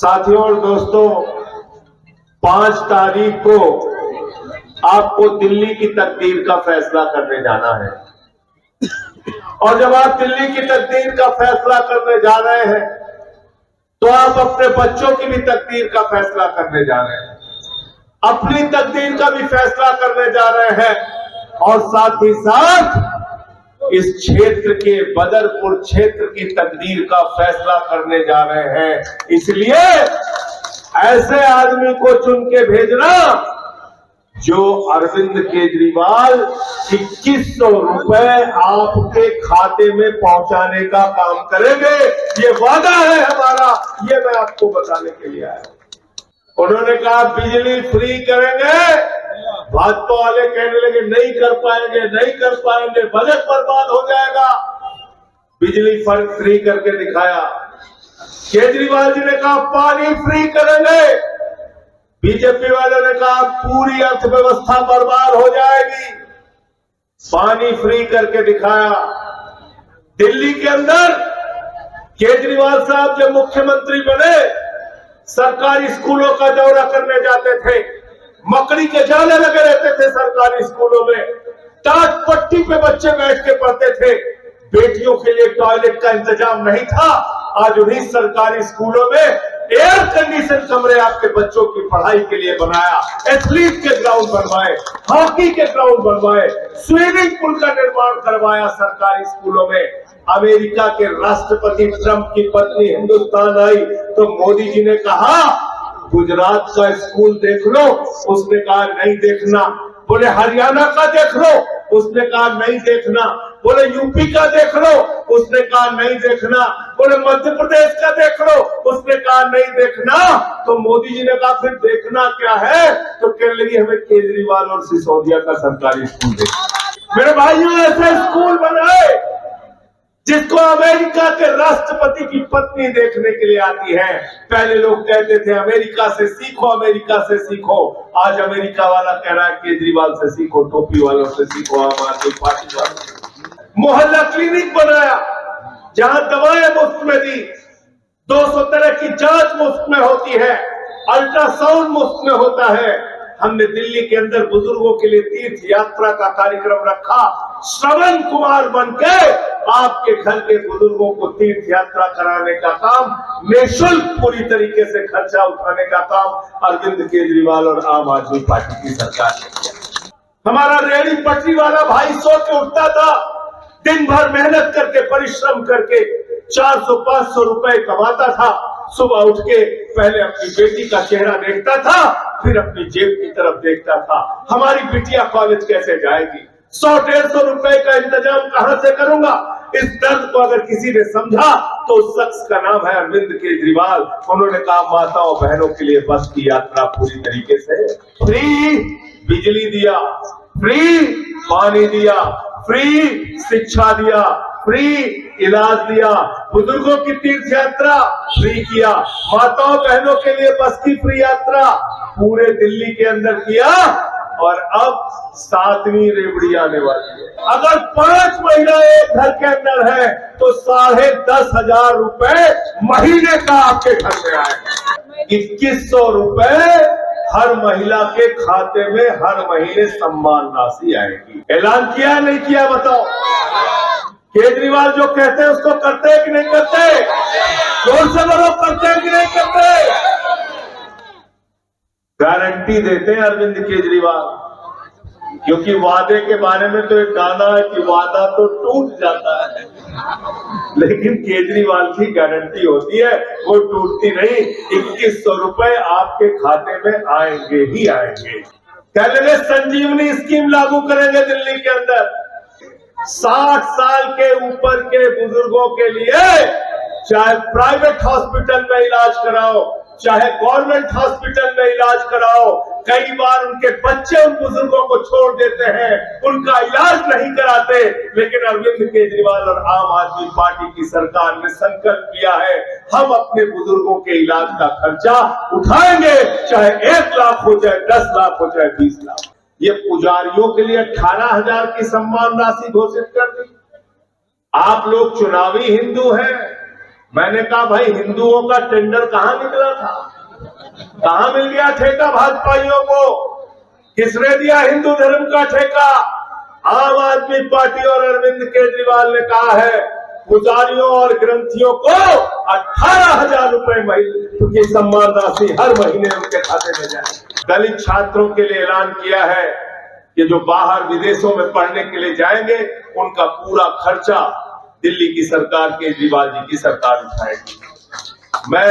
साथियों और दोस्तों, 5 तारीख को आपको दिल्ली की तकदीर का फैसला करने जाना है। और जब आप दिल्ली की तकदीर का फैसला करने जा रहे हैं तो आप अपने बच्चों की भी तकदीर का फैसला करने जा रहे हैं, अपनी तकदीर का भी फैसला करने जा रहे हैं और साथ ही साथ इस क्षेत्र के बदरपुर क्षेत्र की तकदीर का फैसला करने जा रहे हैं। इसलिए ऐसे आदमी को चुन के भेजना जो अरविंद केजरीवाल 2100 रुपए आपके खाते में पहुंचाने का काम करेंगे। ये वादा है हमारा, ये मैं आपको बताने के लिए आया। उन्होंने कहा बिजली फ्री करेंगे, भाजपा वाले कहने लगे नहीं कर पाएंगे, नहीं कर पाएंगे, बजट बर्बाद हो जाएगा। बिजली फ्री करके दिखाया। केजरीवाल जी ने कहा पानी फ्री करेंगे, बीजेपी वालों ने कहा पूरी अर्थव्यवस्था बर्बाद हो जाएगी। पानी फ्री करके दिखाया। दिल्ली के अंदर केजरीवाल साहब जब मुख्यमंत्री बने, सरकारी स्कूलों का दौरा करने जाते थे, मकड़ी के जाले लगे रहते थे सरकारी स्कूलों में, टाट पट्टी पे बच्चे बैठ के पढ़ते थे। बेटियों के लिए टॉयलेट का इंतजाम नहीं था। आज उन्हीं सरकारी स्कूलों में एयर कंडीशन कमरे आपके बच्चों की पढ़ाई के लिए बनाया, एथलीट के ग्राउंड बनवाए, हॉकी के ग्राउंड बनवाए, स्विमिंग पूल का निर्माण करवाया सरकारी स्कूलों में। अमेरिका के राष्ट्रपति ट्रंप की पत्नी हिंदुस्तान आई तो मोदी जी ने कहा गुजरात का स्कूल देख लो, उसने कहा नहीं देखना। बोले हरियाणा का देख लो, उसने कहा नहीं देखना। बोले यूपी का देख लो, उसने कहा नहीं देखना। बोले मध्य प्रदेश का देख लो, उसने कहा नहीं देखना। तो मोदी जी ने कहा फिर देखना क्या है? तो कहने लगी हमें केजरीवाल और सिसोदिया का सरकारी स्कूल देखना। मेरे भाइयों, ऐसे स्कूल बनाए जिसको अमेरिका के राष्ट्रपति की पत्नी देखने के लिए आती है। पहले लोग कहते थे अमेरिका से सीखो, अमेरिका से सीखो। आज अमेरिका वाला कह रहा है केजरीवाल से सीखो, टोपी वालों से सीखो, आम आदमी पार्टी वालों। मोहल्ला क्लिनिक बनाया जहां दवाएं मुफ्त में दी, 200 तरह की जांच मुफ्त में होती है, अल्ट्रासाउंड मुफ्त में होता है। हमने दिल्ली के अंदर बुजुर्गों के लिए तीर्थ यात्रा का कार्यक्रम रखा। श्रवण कुमार बनके आपके घर के बुजुर्गों को तीर्थ यात्रा कराने का काम, निःशुल्क पूरी तरीके से खर्चा उठाने का काम अरविंद केजरीवाल और आम आदमी पार्टी की सरकार ने किया। हमारा रेहड़ी पटरी वाला भाई सो के उठता था, दिन भर मेहनत करके परिश्रम करके 400-500 रुपए कमाता था। सुबह उठ के पहले अपनी बेटी का चेहरा देखता था, फिर अपनी जेब की तरफ देखता था। हमारी बिटिया कॉलेज कैसे जाएगी, 100-150 रुपए का इंतजाम कहां से करूंगा? इस दर्द को अगर किसी ने समझा तो उस शख्स का नाम है अरविंद केजरीवाल। उन्होंने कहा माताओं बहनों के लिए बस की यात्रा पूरी तरीके से फ्री, बिजली दिया फ्री, पानी दिया फ्री, शिक्षा दिया फ्री, इलाज दिया, बुजुर्गों की तीर्थ यात्रा फ्री किया, माताओं बहनों के लिए बस की फ्री यात्रा पूरे दिल्ली के अंदर किया। और अब 7वीं रेवड़ी आने वाली है। अगर 5 महीना एक घर के अंदर है तो 10,500 रुपए महीने का आपके घर में आएगा। 2100 रुपए हर महिला के खाते में हर महीने सम्मान राशि आएगी। ऐलान किया नहीं किया बताओ? केजरीवाल जो कहते हैं उसको करते हैं कि नहीं करते? जोर से बोलो, करते हैं कि नहीं करते? गारंटी देते हैं अरविंद केजरीवाल, क्योंकि वादे के बारे में तो एक गाना है कि वादा तो टूट जाता है, लेकिन केजरीवाल की गारंटी होती है वो टूटती नहीं। 2100 रुपए आपके खाते में आएंगे ही आएंगे। कहने लगे संजीवनी स्कीम लागू करेंगे दिल्ली के अंदर। 60 साल के ऊपर के बुजुर्गों के लिए चाहे प्राइवेट हॉस्पिटल में इलाज कराओ, चाहे गवर्नमेंट हॉस्पिटल में इलाज कराओ, कई बार उनके बच्चे उन बुजुर्गों को छोड़ देते हैं, उनका इलाज नहीं कराते। लेकिन अरविंद केजरीवाल और आम आदमी पार्टी की सरकार ने संकल्प किया है हम अपने बुजुर्गों के इलाज का खर्चा उठाएंगे, चाहे 1 लाख हो, चाहे 10 लाख हो, चाहे 20 लाख। ये पुजारियों के लिए 18,000 की सम्मान राशि घोषित कर दी। आप लोग चुनावी हिंदू हैं, मैंने कहा भाई हिंदुओं का टेंडर कहां निकला था, कहां मिल गया ठेका भाजपाइयों को, किसने दिया हिंदू धर्म का ठेका? आम आदमी पार्टी और अरविंद केजरीवाल ने कहा है पुजारियों और ग्रंथियों को 18,000 रुपए की सम्मान राशि हर महीने उनके खाते में जाए। दलित छात्रों के लिए ऐलान किया है कि जो बाहर विदेशों में पढ़ने के लिए जाएंगे उनका पूरा खर्चा दिल्ली की सरकार, केजरीवाल जी की सरकार उठाएगी। मैं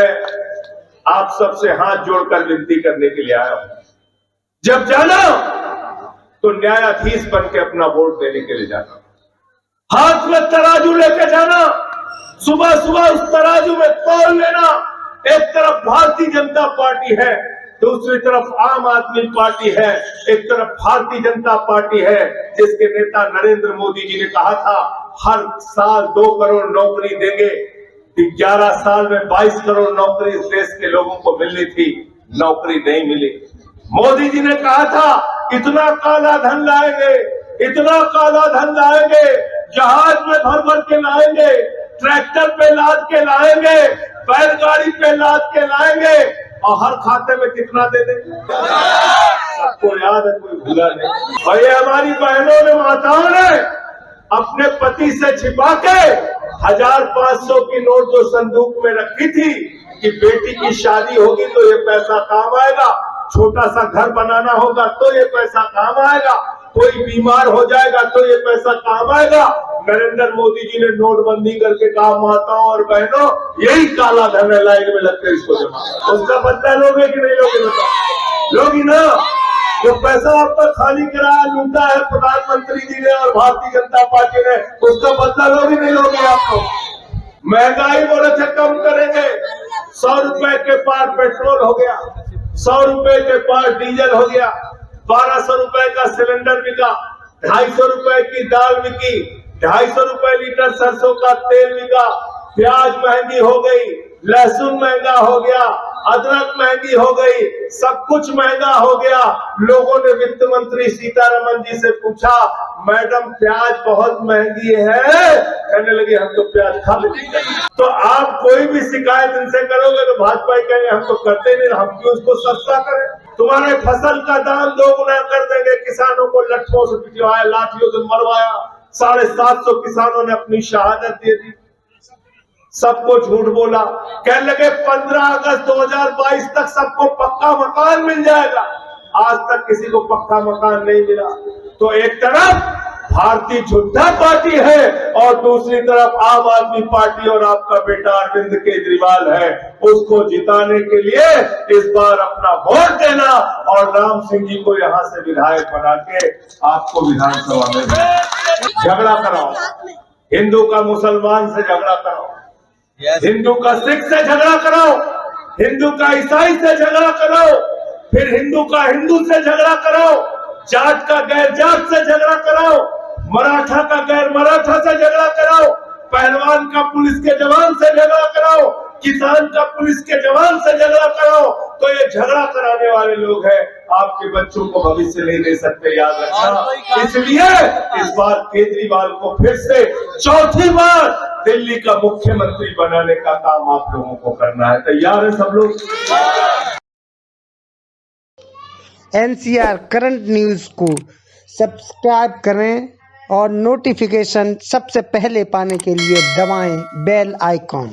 आप सबसे हाथ जोड़कर विनती करने के लिए आया हूं, जब जाना तो न्यायाधीश बन के अपना वोट देने के लिए जाना, हाथ में तराजू लेके जाना, सुबह सुबह उस तराजू में तौल लेना। एक तरफ भारतीय जनता पार्टी है, दूसरी तरफ आम आदमी पार्टी है। एक तरफ भारतीय जनता पार्टी है जिसके नेता नरेंद्र मोदी जी ने कहा था हर साल 2 करोड़ नौकरी देंगे, 11 साल में 22 करोड़ नौकरी इस देश के लोगों को मिलनी थी, नौकरी नहीं मिली। मोदी जी ने कहा था इतना काला धन लाएंगे, इतना काला धन लाएंगे, जहाज में भर भर के लाएंगे, ट्रैक्टर पे लाद के लाएंगे, बैलगाड़ी पे लाद के लाएंगे, और हर खाते में कितना दे देंगे? सबको याद है, कोई भूला नहीं। और ये हमारी बहनों ने, माताओं ने अपने पति से छिपा के 1,500 की नोट जो संदूक में रखी थी कि बेटी की शादी होगी तो ये पैसा काम आएगा, छोटा सा घर बनाना होगा तो ये पैसा काम आएगा, कोई बीमार हो जाएगा तो ये पैसा काम आएगा। नरेंद्र मोदी जी ने नोटबंदी करके कहा माताओं और बहनों यही काला धन है, लाइन में लगकर इसको जमा, उसका बदला लोगे कि नहीं लोगे? बताओ, लोगी ना? जो पैसा आप पर खाली कराया लूटा है प्रधानमंत्री जी ने और भारतीय जनता पार्टी ने, उसका बदला लोगे नहीं लोगे? आपको महंगाई बोले थे कम करेंगे, 100 रुपए के पार पेट्रोल हो गया, 100 रुपए के पार डीजल हो गया, 1200 रुपए का सिलेंडर बिका, 250 रुपए की दाल बिकी, 250 रुपए लीटर सरसों का तेल बिका, प्याज महंगी हो गई, लहसुन महंगा हो गया, अदरक महंगी हो गई, सब कुछ महंगा हो गया। लोगों ने वित्त मंत्री सीतारमन जी से पूछा मैडम प्याज बहुत महंगी है, कहने लगे हम तो प्याज खा लेंगे। तो आप कोई भी शिकायत इनसे करोगे तो भाजपा कहेंगे हम तो करते नहीं, हम क्यों उसको सस्ता करें? तुम्हारे फसल का दाम 2 गुना कर देंगे, किसानों को लट्ठों से पिटवाया, लाठियों से मरवाया, 750 किसानों ने अपनी शहादत दे दी, सबको झूठ बोला, कहने लगे 15 अगस्त 2022 तक सबको पक्का मकान मिल जाएगा, आज तक किसी को पक्का मकान नहीं मिला। तो एक तरफ भारतीय जनता पार्टी है और दूसरी तरफ आम आदमी पार्टी और आपका बेटा अरविंद केजरीवाल है, उसको जिताने के लिए इस बार अपना वोट देना और राम सिंह जी को यहाँ से विधायक बना के आपको विधानसभा में झगड़ा कराओ, हिंदू का मुसलमान से झगड़ा कराओ, हिंदू का सिख से झगड़ा कराओ, हिंदू का ईसाई से झगड़ा कराओ, फिर हिंदू का हिंदू से झगड़ा कराओ, जाट का गैर जाट से झगड़ा कराओ, मराठा का गैर मराठा से झगड़ा कराओ, पहलवान का पुलिस के जवान से झगड़ा कराओ, किसान का पुलिस के जवान से झगड़ा कराओ। तो ये झगड़ा कराने वाले लोग हैं, आपके बच्चों को भविष्य नहीं दे सकते, याद रखना। इसलिए इस बार केजरीवाल को फिर से 4थी बार दिल्ली का मुख्यमंत्री बनाने का काम आप लोगों को करना है। तैयार है सब लोग? NCR करंट न्यूज को सब्सक्राइब करें और नोटिफिकेशन सबसे पहले पाने के लिए दबाएं बेल आइकॉन।